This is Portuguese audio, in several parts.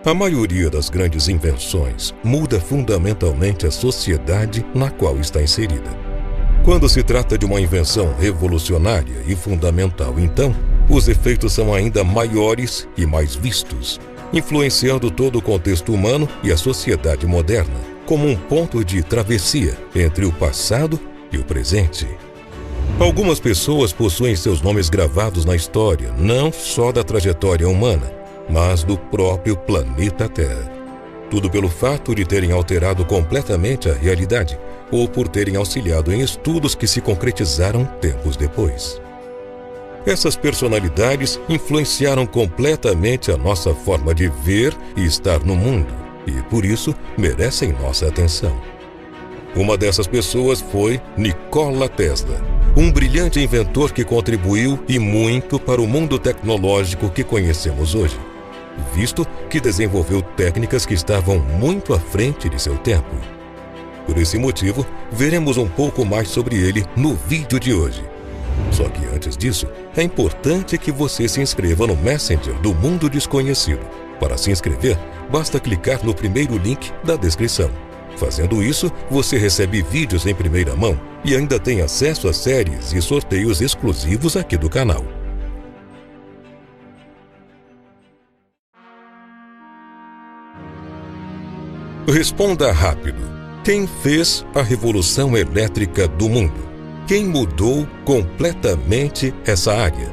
A maioria das grandes invenções muda fundamentalmente a sociedade na qual está inserida. Quando se trata de uma invenção revolucionária e fundamental, então, os efeitos são ainda maiores e mais vistos, influenciando todo o contexto humano e a sociedade moderna, como um ponto de travessia entre o passado e o presente. Algumas pessoas possuem seus nomes gravados na história, não só da trajetória humana, mas do próprio planeta Terra. Tudo pelo fato de terem alterado completamente a realidade ou por terem auxiliado em estudos que se concretizaram tempos depois. Essas personalidades influenciaram completamente a nossa forma de ver e estar no mundo e, por isso, merecem nossa atenção. Uma dessas pessoas foi Nikola Tesla, um brilhante inventor que contribuiu e muito para o mundo tecnológico que conhecemos hoje, visto que desenvolveu técnicas que estavam muito à frente de seu tempo. Por esse motivo, veremos um pouco mais sobre ele no vídeo de hoje. Só que antes disso, é importante que você se inscreva no Messenger do Mundo Desconhecido. Para se inscrever, basta clicar no primeiro link da descrição. Fazendo isso, você recebe vídeos em primeira mão e ainda tem acesso a séries e sorteios exclusivos aqui do canal. Responda rápido. Quem fez a revolução elétrica do mundo? Quem mudou completamente essa área?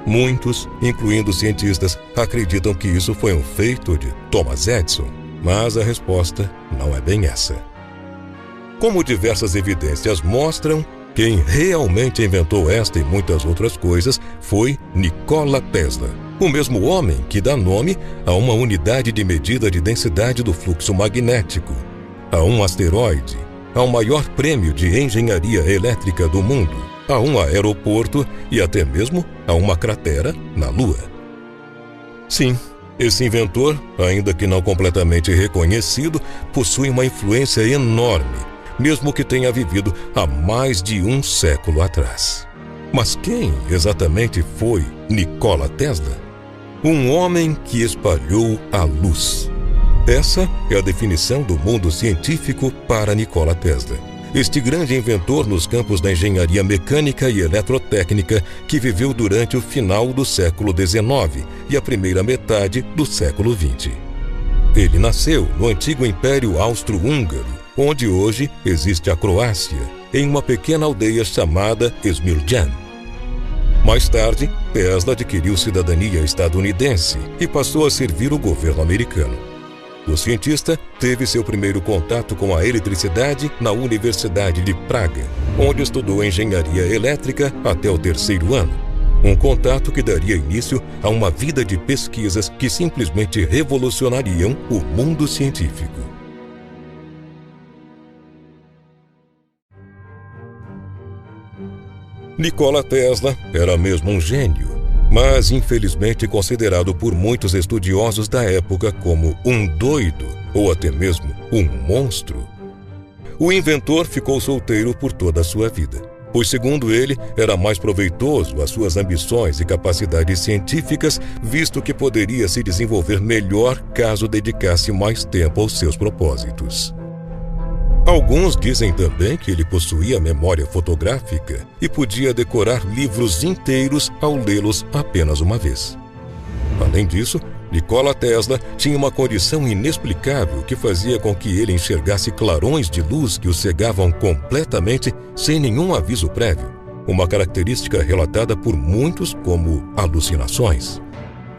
Muitos, incluindo cientistas, acreditam que isso foi um feito de Thomas Edison, mas a resposta não é bem essa. Como diversas evidências mostram, quem realmente inventou esta e muitas outras coisas foi Nikola Tesla, o mesmo homem que dá nome a uma unidade de medida de densidade do fluxo magnético, a um asteroide, ao maior prêmio de engenharia elétrica do mundo, a um aeroporto e até mesmo a uma cratera na Lua. Sim, esse inventor, ainda que não completamente reconhecido, possui uma influência enorme, mesmo que tenha vivido há mais de um século atrás. Mas quem exatamente foi Nikola Tesla? Um homem que espalhou a luz. Essa é a definição do mundo científico para Nikola Tesla, este grande inventor nos campos da engenharia mecânica e eletrotécnica que viveu durante o final do século XIX e a primeira metade do século XX. Ele nasceu no antigo Império Austro-Húngaro, onde hoje existe a Croácia, em uma pequena aldeia chamada Smiljan. Mais tarde, Tesla adquiriu cidadania estadunidense e passou a servir o governo americano. O cientista teve seu primeiro contato com a eletricidade na Universidade de Praga, onde estudou engenharia elétrica até o 3º ano. Um contato que daria início a uma vida de pesquisas que simplesmente revolucionariam o mundo científico. Nikola Tesla era mesmo um gênio, mas infelizmente considerado por muitos estudiosos da época como um doido ou até mesmo um monstro. O inventor ficou solteiro por toda a sua vida, pois, segundo ele, era mais proveitoso às suas ambições e capacidades científicas, visto que poderia se desenvolver melhor caso dedicasse mais tempo aos seus propósitos. Alguns dizem também que ele possuía memória fotográfica e podia decorar livros inteiros ao lê-los apenas uma vez. Além disso, Nikola Tesla tinha uma condição inexplicável que fazia com que ele enxergasse clarões de luz que o cegavam completamente sem nenhum aviso prévio, uma característica relatada por muitos como alucinações.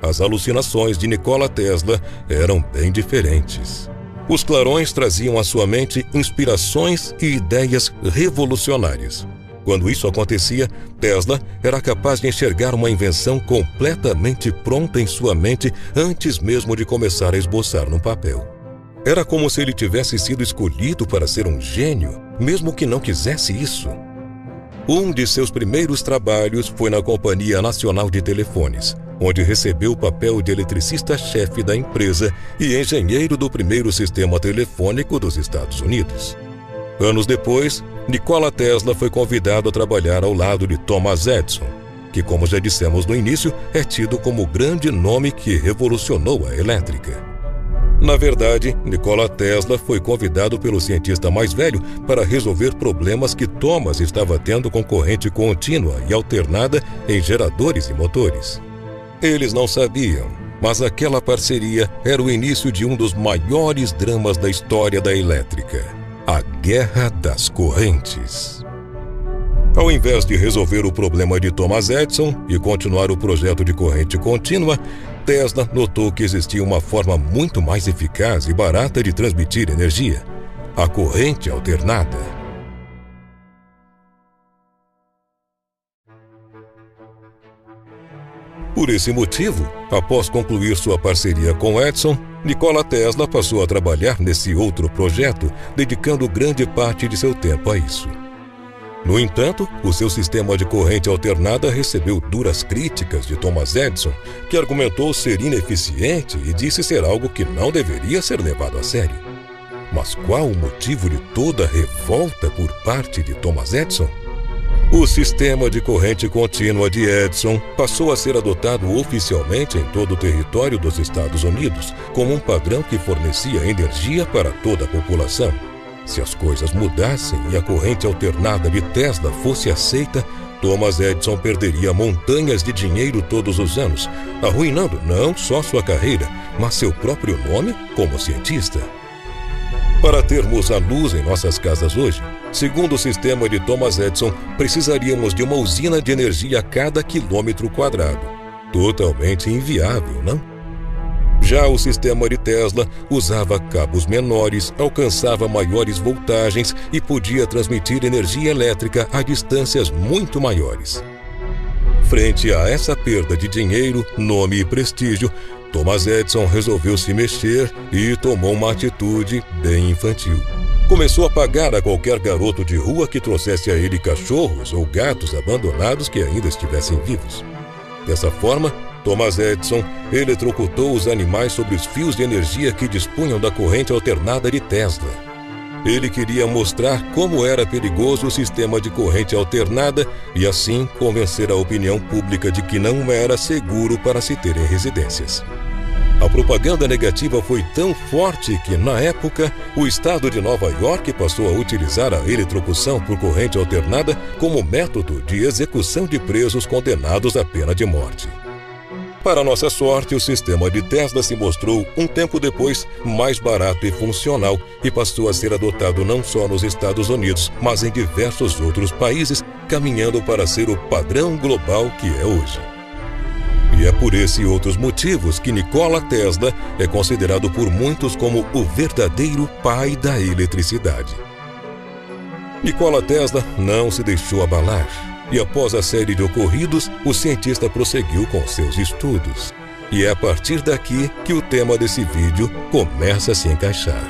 As alucinações de Nikola Tesla eram bem diferentes. Os clarões traziam à sua mente inspirações e ideias revolucionárias. Quando isso acontecia, Tesla era capaz de enxergar uma invenção completamente pronta em sua mente antes mesmo de começar a esboçar no papel. Era como se ele tivesse sido escolhido para ser um gênio, mesmo que não quisesse isso. Um de seus primeiros trabalhos foi na Companhia Nacional de Telefones, onde recebeu o papel de eletricista-chefe da empresa e engenheiro do primeiro sistema telefônico dos Estados Unidos. Anos depois, Nikola Tesla foi convidado a trabalhar ao lado de Thomas Edison, que, como já dissemos no início, é tido como o grande nome que revolucionou a elétrica. Na verdade, Nikola Tesla foi convidado pelo cientista mais velho para resolver problemas que Thomas estava tendo com corrente contínua e alternada em geradores e motores. Eles não sabiam, mas aquela parceria era o início de um dos maiores dramas da história da elétrica: a Guerra das Correntes. Ao invés de resolver o problema de Thomas Edison e continuar o projeto de corrente contínua, Tesla notou que existia uma forma muito mais eficaz e barata de transmitir energia: a corrente alternada. Por esse motivo, após concluir sua parceria com Edison, Nikola Tesla passou a trabalhar nesse outro projeto, dedicando grande parte de seu tempo a isso. No entanto, o seu sistema de corrente alternada recebeu duras críticas de Thomas Edison, que argumentou ser ineficiente e disse ser algo que não deveria ser levado a sério. Mas qual o motivo de toda a revolta por parte de Thomas Edison? O sistema de corrente contínua de Edison passou a ser adotado oficialmente em todo o território dos Estados Unidos, como um padrão que fornecia energia para toda a população. Se as coisas mudassem e a corrente alternada de Tesla fosse aceita, Thomas Edison perderia montanhas de dinheiro todos os anos, arruinando não só sua carreira, mas seu próprio nome como cientista. Para termos a luz em nossas casas hoje, segundo o sistema de Thomas Edison, precisaríamos de uma usina de energia a cada quilômetro quadrado. Totalmente inviável, não? Já o sistema de Tesla usava cabos menores, alcançava maiores voltagens e podia transmitir energia elétrica a distâncias muito maiores. Frente a essa perda de dinheiro, nome e prestígio, Thomas Edison resolveu se mexer e tomou uma atitude bem infantil. Começou a pagar a qualquer garoto de rua que trouxesse a ele cachorros ou gatos abandonados que ainda estivessem vivos. Dessa forma, Thomas Edison eletrocutou os animais sobre os fios de energia que dispunham da corrente alternada de Tesla. Ele queria mostrar como era perigoso o sistema de corrente alternada e assim convencer a opinião pública de que não era seguro para se ter em residências. A propaganda negativa foi tão forte que, na época, o estado de Nova York passou a utilizar a eletrocução por corrente alternada como método de execução de presos condenados à pena de morte. Para nossa sorte, o sistema de Tesla se mostrou, um tempo depois, mais barato e funcional e passou a ser adotado não só nos Estados Unidos, mas em diversos outros países, caminhando para ser o padrão global que é hoje. E é por esse e outros motivos que Nikola Tesla é considerado por muitos como o verdadeiro pai da eletricidade. Nikola Tesla não se deixou abalar. E após a série de ocorridos, o cientista prosseguiu com seus estudos. E é a partir daqui que o tema desse vídeo começa a se encaixar.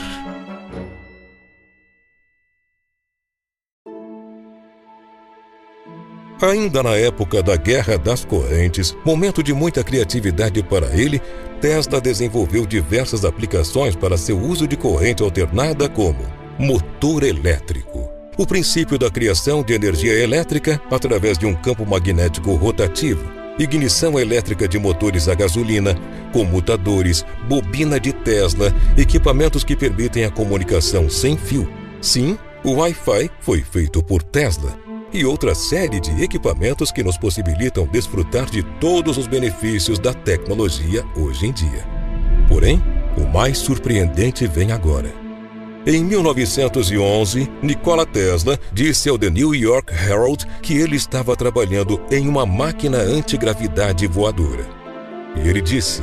Ainda na época da Guerra das Correntes, momento de muita criatividade para ele, Tesla desenvolveu diversas aplicações para seu uso de corrente alternada como motor elétrico. O princípio da criação de energia elétrica através de um campo magnético rotativo, ignição elétrica de motores a gasolina, comutadores, bobina de Tesla, equipamentos que permitem a comunicação sem fio. Sim, o Wi-Fi foi feito por Tesla. E outra série de equipamentos que nos possibilitam desfrutar de todos os benefícios da tecnologia hoje em dia. Porém, o mais surpreendente vem agora. Em 1911, Nikola Tesla disse ao The New York Herald que ele estava trabalhando em uma máquina antigravidade voadora. E ele disse: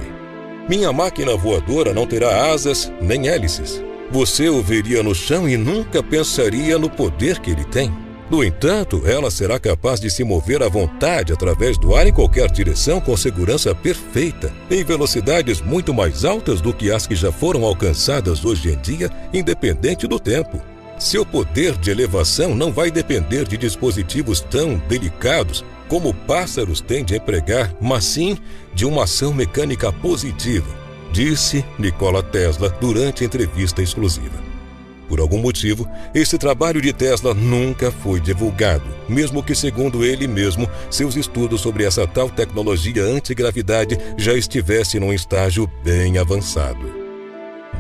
"Minha máquina voadora não terá asas nem hélices. Você o veria no chão e nunca pensaria no poder que ele tem. No entanto, ela será capaz de se mover à vontade através do ar em qualquer direção com segurança perfeita, em velocidades muito mais altas do que as que já foram alcançadas hoje em dia, independente do tempo. Seu poder de elevação não vai depender de dispositivos tão delicados como pássaros têm de empregar, mas sim de uma ação mecânica positiva", disse Nikola Tesla durante entrevista exclusiva. Por algum motivo, esse trabalho de Tesla nunca foi divulgado, mesmo que, segundo ele mesmo, seus estudos sobre essa tal tecnologia antigravidade já estivessem num estágio bem avançado.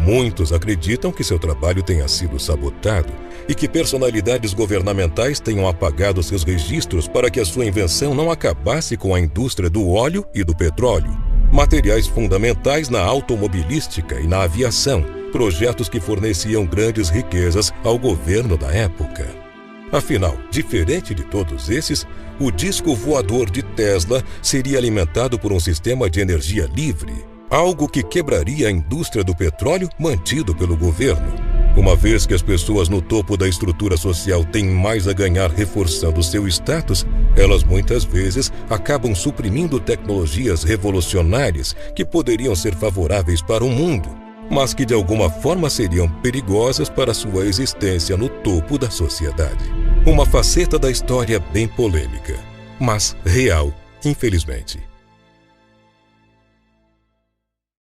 Muitos acreditam que seu trabalho tenha sido sabotado e que personalidades governamentais tenham apagado seus registros para que a sua invenção não acabasse com a indústria do óleo e do petróleo, materiais fundamentais na automobilística e na aviação, projetos que forneciam grandes riquezas ao governo da época. Afinal, diferente de todos esses, o disco voador de Tesla seria alimentado por um sistema de energia livre, algo que quebraria a indústria do petróleo mantido pelo governo. Uma vez que as pessoas no topo da estrutura social têm mais a ganhar reforçando seu status, elas muitas vezes acabam suprimindo tecnologias revolucionárias que poderiam ser favoráveis para o mundo, mas que de alguma forma seriam perigosas para sua existência no topo da sociedade. Uma faceta da história bem polêmica, mas real, infelizmente.